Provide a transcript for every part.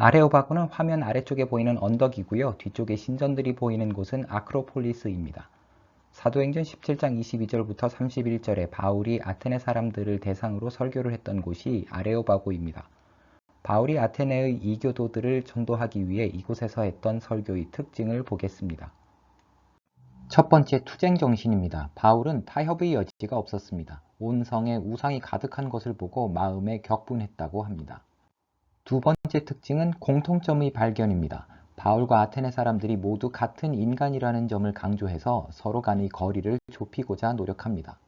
아레오바고는 화면 아래쪽에 보이는 언덕이고요. 뒤쪽에 신전들이 보이는 곳은 아크로폴리스입니다. 사도행전 17장 22절부터 31절에 바울이 아테네 사람들을 대상으로 설교를 했던 곳이 아레오바고입니다. 바울이 아테네의 이교도들을 전도하기 위해 이곳에서 했던 설교의 특징을 보겠습니다. 첫 번째, 투쟁 정신입니다. 바울은 타협의 여지가 없었습니다. 온 성에 우상이 가득한 것을 보고 마음에 격분했다고 합니다. 두 번째 특징은 공통점의 발견입니다. 바울과 아테네 사람들이 모두 같은 인간이라는 점을 강조해서 서로 간의 거리를 좁히고자 노력합니다.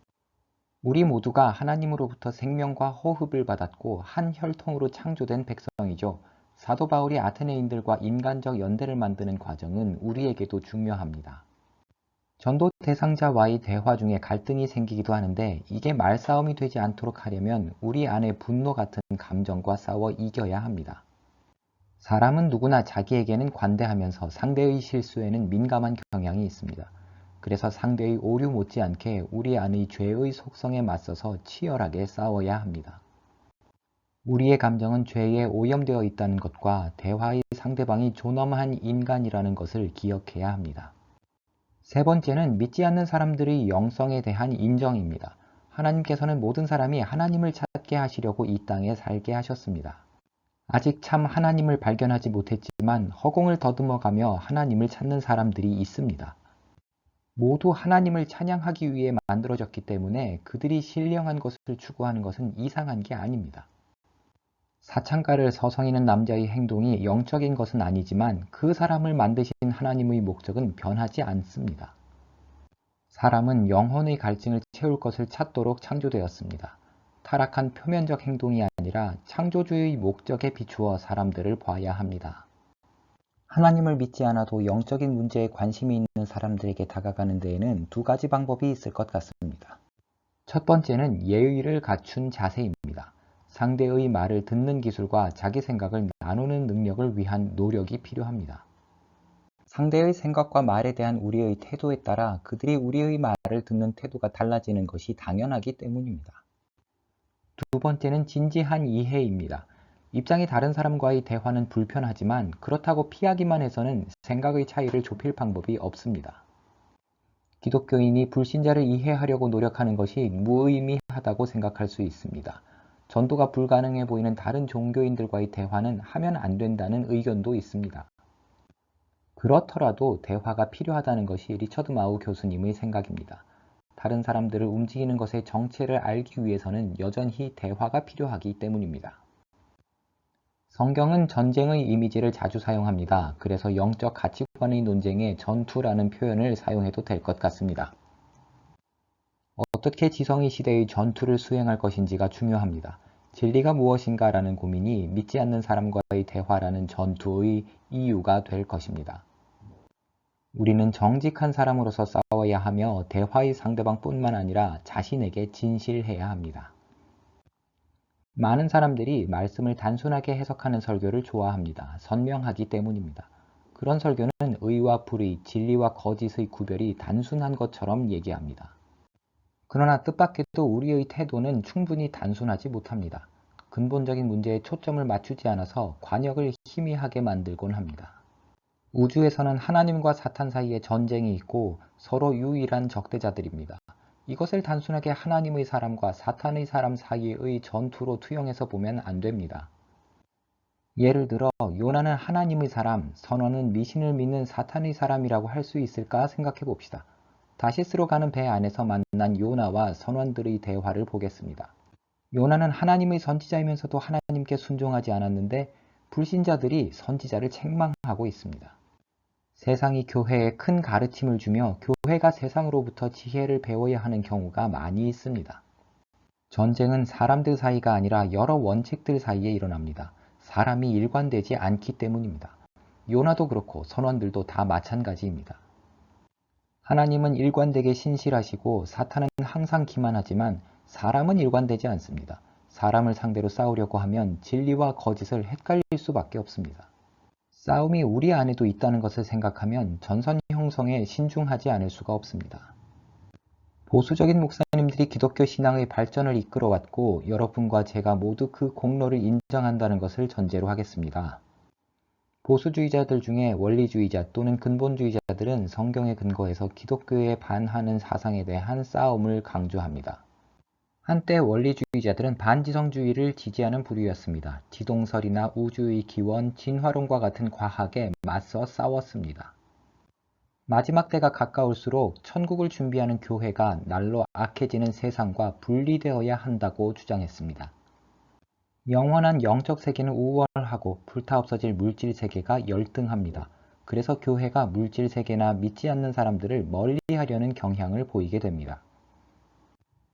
우리 모두가 하나님으로부터 생명과 호흡을 받았고 한 혈통으로 창조된 백성이죠. 사도 바울이 아테네인들과 인간적 연대를 만드는 과정은 우리에게도 중요합니다. 전도 대상자와의 대화 중에 갈등이 생기기도 하는데 이게 말싸움이 되지 않도록 하려면 우리 안에 분노 같은 감정과 싸워 이겨야 합니다. 사람은 누구나 자기에게는 관대하면서 상대의 실수에는 민감한 경향이 있습니다. 그래서 상대의 오류 못지않게 우리 안의 죄의 속성에 맞서서 치열하게 싸워야 합니다. 우리의 감정은 죄에 오염되어 있다는 것과 대화의 상대방이 존엄한 인간이라는 것을 기억해야 합니다. 세 번째는 믿지 않는 사람들의 영성에 대한 인정입니다. 하나님께서는 모든 사람이 하나님을 찾게 하시려고 이 땅에 살게 하셨습니다. 아직 참 하나님을 발견하지 못했지만 허공을 더듬어가며 하나님을 찾는 사람들이 있습니다. 모두 하나님을 찬양하기 위해 만들어졌기 때문에 그들이 신령한 것을 추구하는 것은 이상한 게 아닙니다. 사창가를 서성이는 남자의 행동이 영적인 것은 아니지만 그 사람을 만드신 하나님의 목적은 변하지 않습니다. 사람은 영혼의 갈증을 채울 것을 찾도록 창조되었습니다. 타락한 표면적 행동이 아니라 창조주의 목적에 비추어 사람들을 봐야 합니다. 하나님을 믿지 않아도 영적인 문제에 관심이 있는 사람들에게 다가가는 데에는 두 가지 방법이 있을 것 같습니다. 첫 번째는 예의를 갖춘 자세입니다. 상대의 말을 듣는 기술과 자기 생각을 나누는 능력을 위한 노력이 필요합니다. 상대의 생각과 말에 대한 우리의 태도에 따라 그들이 우리의 말을 듣는 태도가 달라지는 것이 당연하기 때문입니다. 두 번째는 진지한 이해입니다. 입장이 다른 사람과의 대화는 불편하지만 그렇다고 피하기만 해서는 생각의 차이를 좁힐 방법이 없습니다. 기독교인이 불신자를 이해하려고 노력하는 것이 무의미하다고 생각할 수 있습니다. 전도가 불가능해 보이는 다른 종교인들과의 대화는 하면 안 된다는 의견도 있습니다. 그렇더라도 대화가 필요하다는 것이 리처드 마우 교수님의 생각입니다. 다른 사람들을 움직이는 것의 정체를 알기 위해서는 여전히 대화가 필요하기 때문입니다. 성경은 전쟁의 이미지를 자주 사용합니다. 그래서 영적 가치관의 논쟁에 전투라는 표현을 사용해도 될 것 같습니다. 어떻게 지성의 시대의 전투를 수행할 것인지가 중요합니다. 진리가 무엇인가 라는 고민이 믿지 않는 사람과의 대화라는 전투의 이유가 될 것입니다. 우리는 정직한 사람으로서 싸워야 하며 대화의 상대방뿐만 아니라 자신에게 진실해야 합니다. 많은 사람들이 말씀을 단순하게 해석하는 설교를 좋아합니다. 선명하기 때문입니다. 그런 설교는 의와 불의, 진리와 거짓의 구별이 단순한 것처럼 얘기합니다. 그러나 뜻밖에도 우리의 태도는 충분히 단순하지 못합니다. 근본적인 문제에 초점을 맞추지 않아서 관역을 희미하게 만들곤 합니다. 우주에서는 하나님과 사탄 사이에 전쟁이 있고 서로 유일한 적대자들입니다. 이것을 단순하게 하나님의 사람과 사탄의 사람 사이의 전투로 투영해서 보면 안 됩니다. 예를 들어 요나는 하나님의 사람, 선원은 미신을 믿는 사탄의 사람이라고 할 수 있을까 생각해 봅시다. 다시스로 가는 배 안에서 만난 요나와 선원들의 대화를 보겠습니다. 요나는 하나님의 선지자이면서도 하나님께 순종하지 않았는데 불신자들이 선지자를 책망하고 있습니다. 세상이 교회에 큰 가르침을 주며 교회가 세상으로부터 지혜를 배워야 하는 경우가 많이 있습니다. 전쟁은 사람들 사이가 아니라 여러 원칙들 사이에 일어납니다. 사람이 일관되지 않기 때문입니다. 요나도 그렇고 선원들도 다 마찬가지입니다. 하나님은 일관되게 신실하시고 사탄은 항상 기만하지만 사람은 일관되지 않습니다. 사람을 상대로 싸우려고 하면 진리와 거짓을 헷갈릴 수밖에 없습니다. 싸움이 우리 안에도 있다는 것을 생각하면 전선 형성에 신중하지 않을 수가 없습니다. 보수적인 목사님들이 기독교 신앙의 발전을 이끌어왔고 여러분과 제가 모두 그 공로를 인정한다는 것을 전제로 하겠습니다. 보수주의자들 중에 원리주의자 또는 근본주의자들은 성경에 근거해서 기독교에 반하는 사상에 대한 싸움을 강조합니다. 한때 원리주의자들은 반지성주의를 지지하는 부류였습니다. 지동설이나 우주의 기원, 진화론과 같은 과학에 맞서 싸웠습니다. 마지막 때가 가까울수록 천국을 준비하는 교회가 날로 악해지는 세상과 분리되어야 한다고 주장했습니다. 영원한 영적 세계는 우월하고 불타 없어질 물질 세계가 열등합니다. 그래서 교회가 물질 세계나 믿지 않는 사람들을 멀리하려는 경향을 보이게 됩니다.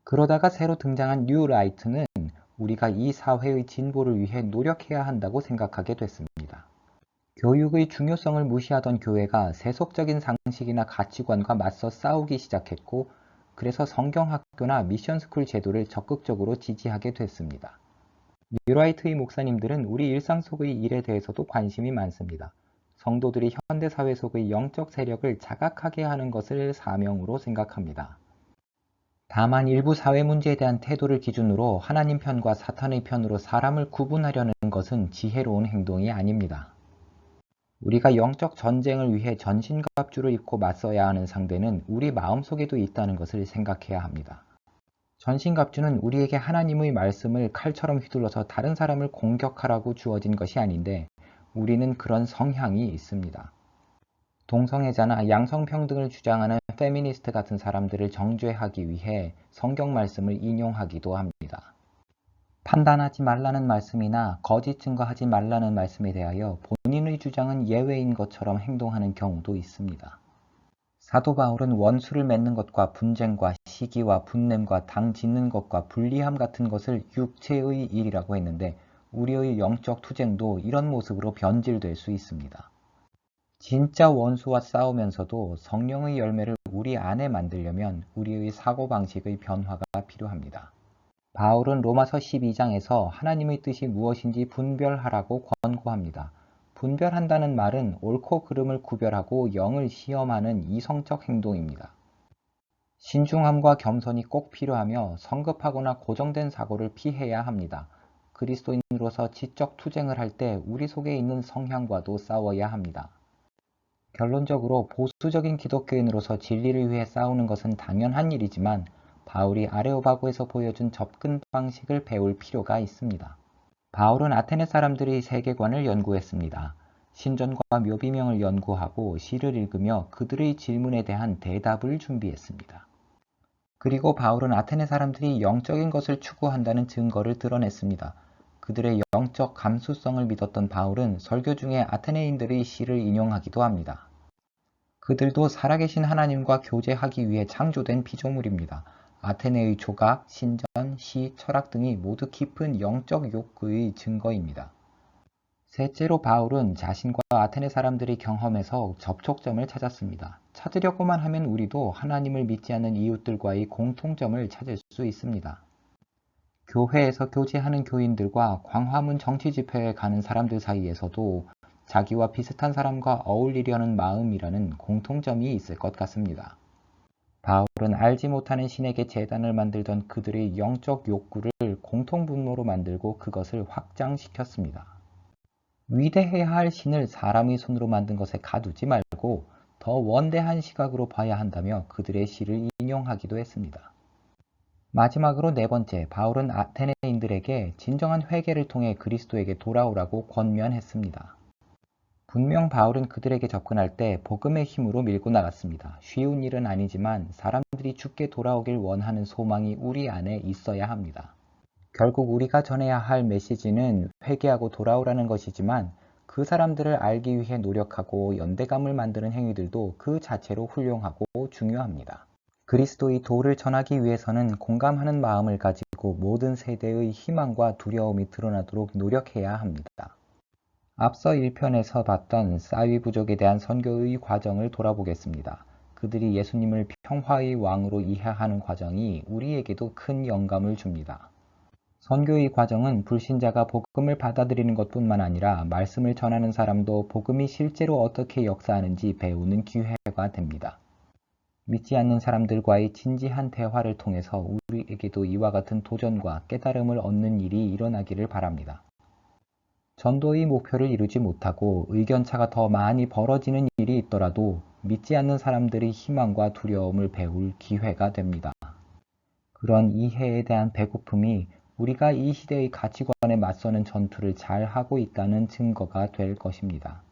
그러다가 새로 등장한 뉴 라이트는 우리가 이 사회의 진보를 위해 노력해야 한다고 생각하게 됐습니다. 교육의 중요성을 무시하던 교회가 세속적인 상식이나 가치관과 맞서 싸우기 시작했고, 그래서 성경학교나 미션스쿨 제도를 적극적으로 지지하게 됐습니다. 뉴라이트의 목사님들은 우리 일상 속의 일에 대해서도 관심이 많습니다. 성도들이 현대사회 속의 영적 세력을 자각하게 하는 것을 사명으로 생각합니다. 다만 일부 사회 문제에 대한 태도를 기준으로 하나님 편과 사탄의 편으로 사람을 구분하려는 것은 지혜로운 행동이 아닙니다. 우리가 영적 전쟁을 위해 전신갑주를 입고 맞서야 하는 상대는 우리 마음속에도 있다는 것을 생각해야 합니다. 전신갑주는 우리에게 하나님의 말씀을 칼처럼 휘둘러서 다른 사람을 공격하라고 주어진 것이 아닌데 우리는 그런 성향이 있습니다. 동성애자나 양성평등을 주장하는 페미니스트 같은 사람들을 정죄하기 위해 성경 말씀을 인용하기도 합니다. 판단하지 말라는 말씀이나 거짓 증거하지 말라는 말씀에 대하여 본인의 주장은 예외인 것처럼 행동하는 경우도 있습니다. 사도 바울은 원수를 맺는 것과 분쟁과 시기와 분냄과 당 짓는 것과 불리함 같은 것을 육체의 일이라고 했는데 우리의 영적 투쟁도 이런 모습으로 변질될 수 있습니다. 진짜 원수와 싸우면서도 성령의 열매를 우리 안에 만들려면 우리의 사고방식의 변화가 필요합니다. 바울은 로마서 12장에서 하나님의 뜻이 무엇인지 분별하라고 권고합니다. 분별한다는 말은 옳고 그름을 구별하고 영을 시험하는 이성적 행동입니다. 신중함과 겸손이 꼭 필요하며 성급하거나 고정된 사고를 피해야 합니다. 그리스도인으로서 지적 투쟁을 할 때 우리 속에 있는 성향과도 싸워야 합니다. 결론적으로 보수적인 기독교인으로서 진리를 위해 싸우는 것은 당연한 일이지만 바울이 아레오바고에서 보여준 접근 방식을 배울 필요가 있습니다. 바울은 아테네 사람들의 세계관을 연구했습니다. 신전과 묘비명을 연구하고 시를 읽으며 그들의 질문에 대한 대답을 준비했습니다. 그리고 바울은 아테네 사람들이 영적인 것을 추구한다는 증거를 드러냈습니다. 그들의 영적 감수성을 믿었던 바울은 설교 중에 아테네인들의 시를 인용하기도 합니다. 그들도 살아계신 하나님과 교제하기 위해 창조된 피조물입니다. 아테네의 조각, 신전, 시, 철학 등이 모두 깊은 영적 욕구의 증거입니다. 셋째로 바울은 자신과 아테네 사람들의 경험에서 접촉점을 찾았습니다. 찾으려고만 하면 우리도 하나님을 믿지 않는 이웃들과의 공통점을 찾을 수 있습니다. 교회에서 교제하는 교인들과 광화문 정치 집회에 가는 사람들 사이에서도 자기와 비슷한 사람과 어울리려는 마음이라는 공통점이 있을 것 같습니다. 바울은 알지 못하는 신에게 제단을 만들던 그들의 영적 욕구를 공통분모로 만들고 그것을 확장시켰습니다. 위대해야 할 신을 사람의 손으로 만든 것에 가두지 말고 더 원대한 시각으로 봐야 한다며 그들의 시를 인용하기도 했습니다. 마지막으로 네 번째, 바울은 아테네인들에게 진정한 회개를 통해 그리스도에게 돌아오라고 권면했습니다. 분명 바울은 그들에게 접근할 때 복음의 힘으로 밀고 나갔습니다. 쉬운 일은 아니지만 사람들이 주께 돌아오길 원하는 소망이 우리 안에 있어야 합니다. 결국 우리가 전해야 할 메시지는 회개하고 돌아오라는 것이지만 그 사람들을 알기 위해 노력하고 연대감을 만드는 행위들도 그 자체로 훌륭하고 중요합니다. 그리스도의 도를 전하기 위해서는 공감하는 마음을 가지고 모든 세대의 희망과 두려움이 드러나도록 노력해야 합니다. 앞서 1편에서 봤던 사위 부족에 대한 선교의 과정을 돌아보겠습니다. 그들이 예수님을 평화의 왕으로 이해하는 과정이 우리에게도 큰 영감을 줍니다. 선교의 과정은 불신자가 복음을 받아들이는 것뿐만 아니라 말씀을 전하는 사람도 복음이 실제로 어떻게 역사하는지 배우는 기회가 됩니다. 믿지 않는 사람들과의 진지한 대화를 통해서 우리에게도 이와 같은 도전과 깨달음을 얻는 일이 일어나기를 바랍니다. 전도의 목표를 이루지 못하고 의견차가 더 많이 벌어지는 일이 있더라도 믿지 않는 사람들의 희망과 두려움을 배울 기회가 됩니다. 그런 이해에 대한 배고픔이 우리가 이 시대의 가치관에 맞서는 전투를 잘 하고 있다는 증거가 될 것입니다.